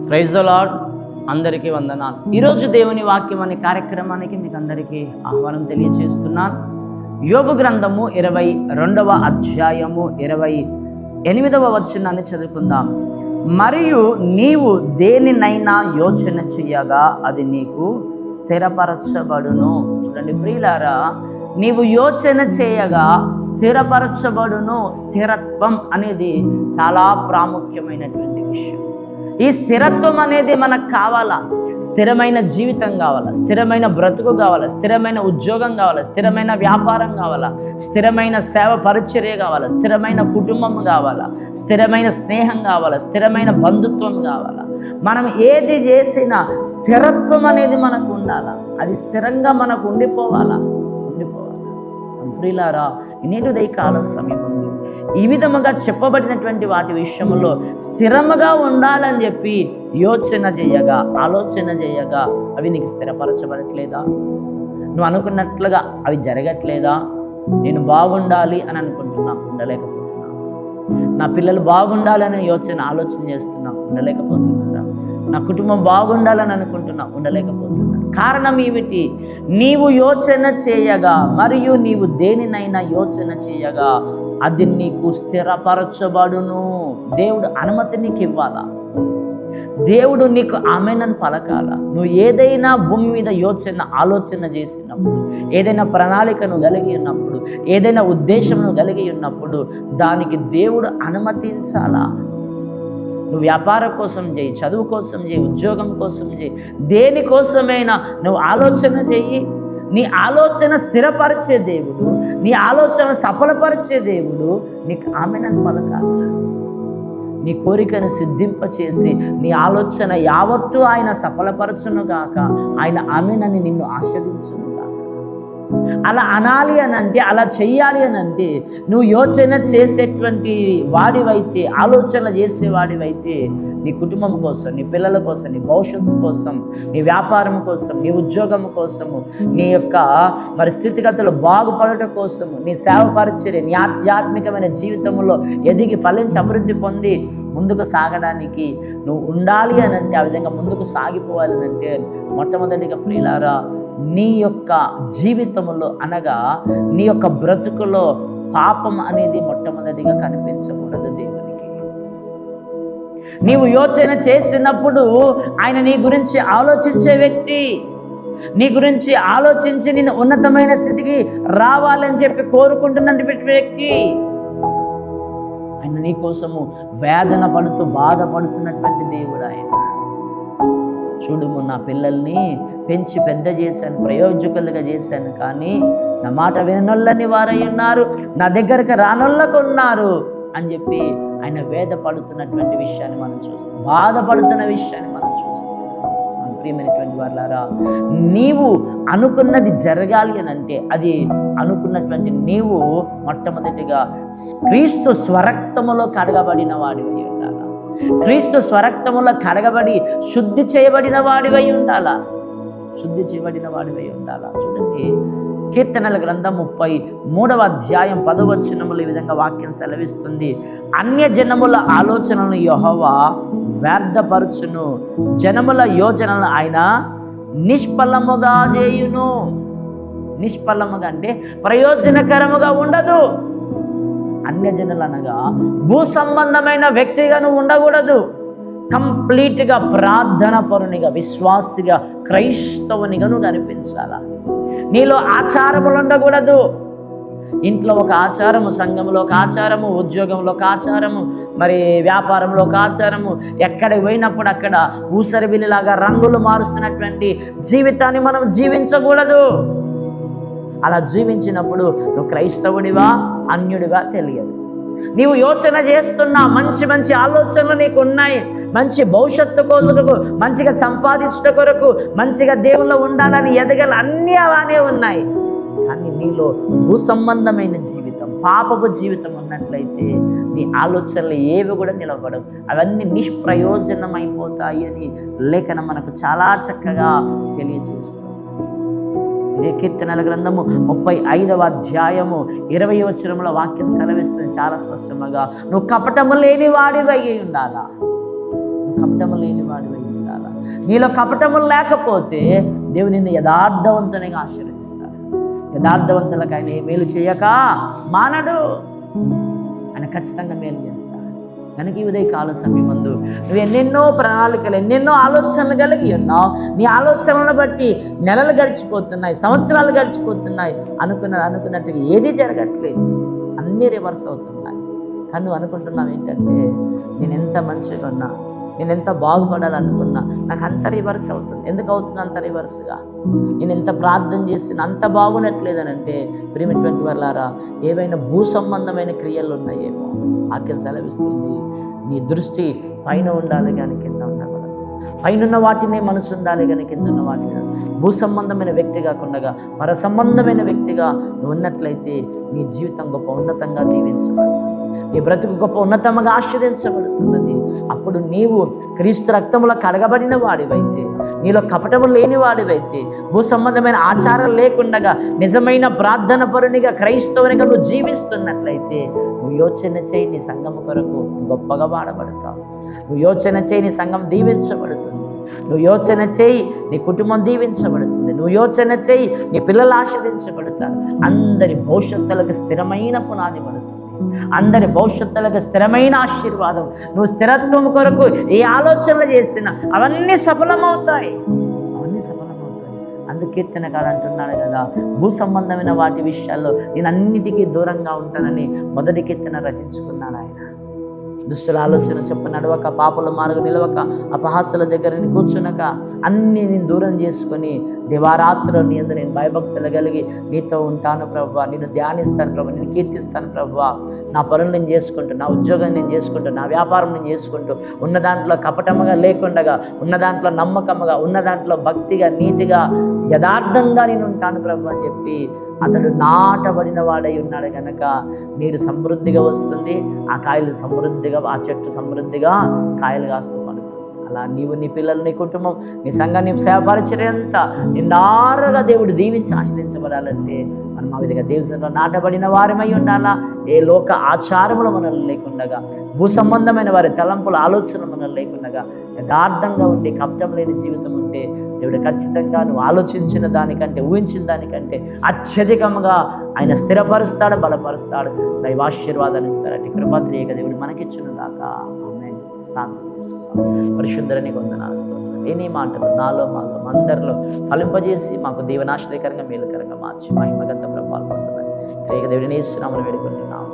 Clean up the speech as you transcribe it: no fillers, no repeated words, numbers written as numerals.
Praise the lord. అందరికీ వందనాలు. ఈరోజు దేవుని వాక్యం అనే కార్యక్రమానికి మీకు అందరికీ ఆహ్వానం తెలియజేస్తున్నాను. యోబు గ్రంథము 22వ అధ్యాయము 28వ వచనాన్ని చదువుకుందాం. మరియు నీవు దేనినైనా యోచన చెయ్యగా అది నీకు స్థిరపరచబడును. చూడండి ప్రియులారా, నీవు యోచన చేయగా స్థిరపరచబడును. స్థిరత్వం అనేది చాలా ప్రాముఖ్యమైనటువంటి విషయం. ఈ స్థిరత్వం అనేది మనకు కావాలా? స్థిరమైన జీవితం కావాలా, స్థిరమైన బ్రతుకు కావాలా, స్థిరమైన ఉద్యోగం కావాలా, స్థిరమైన వ్యాపారం కావాలా, స్థిరమైన సేవ పరిచర్య కావాలా, స్థిరమైన కుటుంబం కావాలా, స్థిరమైన స్నేహం కావాలా, స్థిరమైన బంధుత్వం కావాలా. మనం ఏది చేసినా స్థిరత్వం అనేది మనకు ఉండాలా. అది స్థిరంగా మనకు ఉండిపోవాలా. ప్రియులారా, నేటి ఉదయకాల సమయంలో ఈ విధముగా చెప్పబడినటువంటి వాటి విషయంలో స్థిరముగా ఉండాలని చెప్పి యోచన చేయగా, ఆలోచన చేయగా అవి నీకు స్థిరపరచబడట్లేదా? నువ్వు అనుకున్నట్లుగా అవి జరగట్లేదా? నేను బాగుండాలి అని అనుకుంటున్నా, ఉండలేకపోతున్నా. నా పిల్లలు బాగుండాలని ఆలోచన చేస్తున్నా, ఉండలేకపోతున్నారా? నా కుటుంబం బాగుండాలని అనుకుంటున్నా, ఉండలేకపోతున్నా. కారణం ఏమిటి? నీవు యోచన చేయగా, మరియు నీవు దేనినైనా యోచన చేయగా అది నీకు స్థిరపరచబడును. దేవుడు అనుమతి నీకు ఇవ్వాలా. దేవుడు నీకు ఆమెనని పలకాల. నువ్వు ఏదైనా భూమి మీద ఆలోచన చేసినప్పుడు, ఏదైనా ప్రణాళికను కలిగి ఉన్నప్పుడు, ఏదైనా ఉద్దేశంను కలిగి ఉన్నప్పుడు దానికి దేవుడు అనుమతించాలా. నువ్వు వ్యాపారం కోసం చేయి, చదువు కోసం చేయి, ఉద్యోగం కోసం చేయి, దేనికోసమైనా నువ్వు ఆలోచన చెయ్యి. నీ ఆలోచన స్థిరపరిచే దేవుడు, నీ ఆలోచన సఫలపరిచే దేవుడు నీకు ఆమెనని పలకాల. నీ కోరికను సిద్ధింపచేసి నీ ఆలోచన యావత్తు ఆయన సఫలపరచునుగాక, ఆయన ఆమెనని నిన్ను ఆశీర్వదించునుగాక. అలా అనాలి అని అంటే, అలా చెయ్యాలి అని అంటే నువ్వు యోచన చేసేటువంటి వాడివైతే, ఆలోచన చేసేవాడివైతే నీ కుటుంబం కోసం, నీ పిల్లల కోసం, నీ భవిష్యత్తు కోసం, నీ వ్యాపారం కోసం, నీ ఉద్యోగం కోసము, నీ యొక్క స్థితిగతులు బాగుపడటం కోసము, నీ సేవ పరిచర్య, నీ ఆధ్యాత్మికమైన జీవితంలో ఎదిగి ఫలించి అభివృద్ధి పొంది ముందుకు సాగడానికి నువ్వు ఉండాలి అని అంటే, ఆ విధంగా ముందుకు సాగిపోవాలి అంటే మొట్టమొదటిగా ప్రియులారా, నీ యొక్క జీవితంలో అనగా నీ యొక్క బ్రతుకులో పాపం అనేది మొట్టమొదటిగా కనిపించకూడదు దేవునికి. నీవు యోచన చేసినప్పుడు ఆయన నీ గురించి ఆలోచించే వ్యక్తి, నీ గురించి ఆలోచించి నిన్ను ఉన్నతమైన స్థితికి రావాలని చెప్పి కోరుకుంటున్నటువంటి వ్యక్తి. ఆయన నీ కోసము వేదన పడుతూ బాధపడుతున్నటువంటి దేవుడు ఆయన. చూడుము, నా పిల్లల్ని పెంచి పెద్ద చేశాను, ప్రయోజకులుగా చేశాను, కానీ నా మాట విననొల్లని వారై ఉన్నారు, నా దగ్గరకు రానొల్లకు ఉన్నారు అని చెప్పి ఆయన వేద పడుతున్నటువంటి విషయాన్ని మనం చూస్తాం, బాధపడుతున్న విషయాన్ని మనం చూస్తాం. మన ప్రియమైనటువంటి వారులారా, నీవు అనుకున్నది జరగాలి అని అంటే, అది అనుకున్నటువంటి నీవు మొట్టమొదటిగా క్రీస్తు స్వరక్తములో కడగబడిన వాడివై ఉండాలా. క్రీస్తు స్వరక్తములో కడగబడి శుద్ధి చేయబడిన వాడివై ఉండాలా. శుద్ధి చేయబడిన వాడివై ఉండాలా. చూడండి, కీర్తనల గ్రంథం 33వ అధ్యాయం 10వ వచనములు ఈ విధంగా వాక్యం సెలవిస్తుంది. అన్యజనముల ఆలోచనలను యెహోవా వ్యర్థపరచును, జనముల యోచనలను ఆయన నిష్ఫలముగా చేయును. నిష్ఫలముగా అంటే ప్రయోజనకరముగా ఉండదు. అన్యజనులు అనగా భూ సంబంధమైన వ్యక్తిగా నువ్వు ఉండకూడదు. కంప్లీట్గా ప్రార్థన పరునిగా, విశ్వాసిగా, క్రైస్తవునిగా నువ్వు కనిపించాలా. నీలో ఆచారములు ఉండకూడదు. ఇంట్లో ఒక ఆచారము, సంఘంలో ఒక ఆచారము, ఉద్యోగంలో ఒక ఆచారము, వ్యాపారంలో ఒక ఆచారము, ఎక్కడికి పోయినప్పుడు అక్కడ ఊసరిబిల్లిలాగా రంగులు మారుస్తున్నటువంటి జీవితాన్ని మనం జీవించకూడదు. అలా జీవించినప్పుడు నువ్వు క్రైస్తవుడివా అన్యుడివా తెలియదు. నీవు యోచన చేస్తున్నా, మంచి మంచి ఆలోచనలు నీకు ఉన్నాయి, మంచి భవిష్యత్తు కొరకు, మంచిగా సంపాదించడం కొరకు, మంచిగా దేవుల్లో ఉండాలని ఎదగాలి, అన్నీ అలానే ఉన్నాయి. కానీ నీలో భూ సంబంధమైన జీవితం, పాపపు జీవితం ఉన్నట్లయితే నీ ఆలోచనలు ఏవి కూడా నిలబడవు, అవన్నీ నిష్ప్రయోజనమైపోతాయి అని లేఖనం మనకు చాలా చక్కగా తెలియజేస్తుంది. ఇదే కీర్తనల గ్రంథము 35వ అధ్యాయము 20వ వచనముల వాక్యం సెలవిస్తుంది చాలా స్పష్టంగా. నువ్వు కపటము లేని వాడివై ఉండాలా. నువ్వు కపటము లేని వాడివై నీలో కపటము లేకపోతే దేవుడు నిన్ను యథార్థవంతునిగా ఆశీర్వదిస్తాడు. యథార్థవంతులకు ఆయన ఏ మేలు చేయక మానడు. ఆయన ఖచ్చితంగా మేలు చేస్తాడు. కనుక ఈ ఉదయకాల సమయం ముందు నువ్వు ఎన్నెన్నో ప్రణాళికలు, ఎన్నెన్నో ఆలోచనలు కలిగి ఉన్నావు. నీ ఆలోచనలను బట్టి నెలలు గడిచిపోతున్నాయి, సంవత్సరాలు గడిచిపోతున్నాయి. అనుకున్నట్టుగా ఏది జరగట్లేదు, అన్నీ రివర్స్ అవుతున్నాయి. కానీ నువ్వు అనుకుంటున్నావు ఏంటంటే, నేను ఎంత మంచిగా ఉన్నా, నేను ఎంత బాగుపడాలనుకున్నా, నాకు అంత రివర్స్ అవుతుంది. ఎందుకు అవుతుంది అంత రివర్స్గా? నేను ఎంత ప్రార్థన చేస్తున్నా అంత బాగునట్లేదని అంటే, ప్రియమైనటువంటి వాళ్ళారా, ఏవైనా భూ సంబంధమైన క్రియలు ఉన్నాయేమో. వాక్యం సెలవిస్తుంది, నీ దృష్టి పైన ఉండాలి కానీ కింద ఉండకూడదు. పైనున్న వాటినే మనసు ఉండాలి కానీ కింద ఉన్న వాటి మీద. భూ సంబంధమైన వ్యక్తి కాకుండా పర సంబంధమైన వ్యక్తిగా నువ్వు ఉన్నట్లయితే నీ జీవితం గొప్ప ఉన్నతంగా దీవించబడుతుంది, నీ బ్రతుకు గొప్ప ఉన్నతంగా ఆశీర్వదించబడుతున్నది. అప్పుడు నీవు క్రీస్తు రక్తములో కడగబడిన వాడివైతే, నీలో కపటము లేని వాడివైతే, భూ సంబంధమైన ఆచారం లేకుండా నిజమైన ప్రార్థన పరునిగా, క్రైస్తవునిగా నువ్వు జీవిస్తున్నట్లయితే, నువ్వు యోచన చేయి, నీ సంఘం కొరకు గొప్పగా వాడబడతావు. నువ్వు యోచన చేయి, నీ సంఘం దీవించబడుతుంది. నువ్వు యోచన చేయి, నీ కుటుంబం దీవించబడుతుంది. నువ్వు యోచన చేయి, నీ పిల్లలు ఆశీర్వదించబడతారు. అందరి భవిష్యత్తులకు స్థిరమైన పునాది పడుతుంది. అందరి భవిష్యత్తులకు స్థిరమైన ఆశీర్వాదం. నువ్వు స్థిరత్వం కొరకు ఏ ఆలోచనలు చేసినా అవన్నీ సఫలమవుతాయి, అవన్నీ సఫలమవుతాయి. అందుకు కీర్తనకారు అంటున్నాడు కదా, భూ సంబంధమైన వాటి విషయాల్లో నేను అన్నిటికీ దూరంగా ఉంటానని మొదటి కీర్తన రచించుకున్నాడు ఆయన. దుష్టుల ఆలోచన చెప్ప నడవక, పాపుల మార్గం నిలవక, అపహాసుల దగ్గర కూర్చునక, అన్నీ నేను దూరం చేసుకొని దివారాత్రులు నీ యందు నేను భయభక్తులు కలిగి నీతో ఉంటాను ప్రభువా, నేను ధ్యానిస్తాను ప్రభువా, నేను కీర్తిస్తాను ప్రభువా. నా పనులు నేను చేసుకుంటూ, నా ఉద్యోగం నేను చేసుకుంటూ, నా వ్యాపారం నేను చేసుకుంటూ, ఉన్న దాంట్లో కపటముగా లేకుండా, ఉన్న దాంట్లో నమ్మకముగా, ఉన్న దాంట్లో భక్తిగా, నీతిగా, యథార్థంగా నేను ఉంటాను ప్రభు అని చెప్పి అతడు నాటబడిన వాడై ఉన్నాడు. కనుక నీరు సమృద్ధిగా వస్తుంది, ఆ కాయలు సమృద్ధిగా, ఆ చెట్టు సమృద్ధిగా కాయలు కాస్తూ పడుతుంది. అలా నీవు, నీ పిల్లలు, నీ కుటుంబం, నీ సంఘాన్ని సేవపరిచేంత నిండారుగా దేవుడు దీవించి ఆశ్రయించబడాలంటే మనం ఆ విధంగా దేవునిలో నాటబడిన వారమై ఉండాలా. ఏ లోక ఆచారములు మనల్ని లేకుండా, భూ సంబంధమైన వారి తలంపుల ఆలోచనలు మనల్ని లేకుండా యథార్థంగా ఉండి కపటం లేని జీవితం ఉంటే దేవుడు ఖచ్చితంగా నువ్వు ఆలోచించిన దానికంటే, ఊహించిన దానికంటే అత్యధికంగా ఆయన స్థిరపరుస్తాడు, బలపరుస్తాడు, దైవాశీర్వాదాలు ఇస్తాడు. అటు కృపాత్రియక దేవుడు మనకిచ్చును దాకా. ఆమేన్. ప్రార్థన చేసుకుందాం. పరిశుద్ధులని వందనాలు, స్తోత్రం. నీ మాటలు నాలో, మాలో, అందరిలో ఫలింపజేసి మాకు దీవెనాశ్రయకరంగా, మేలుకరంగా మార్చి మహిమగంత ప్రభావాలు పొందమని దేవుడిని యేసు నామమున వేడుకుంటున్నాము.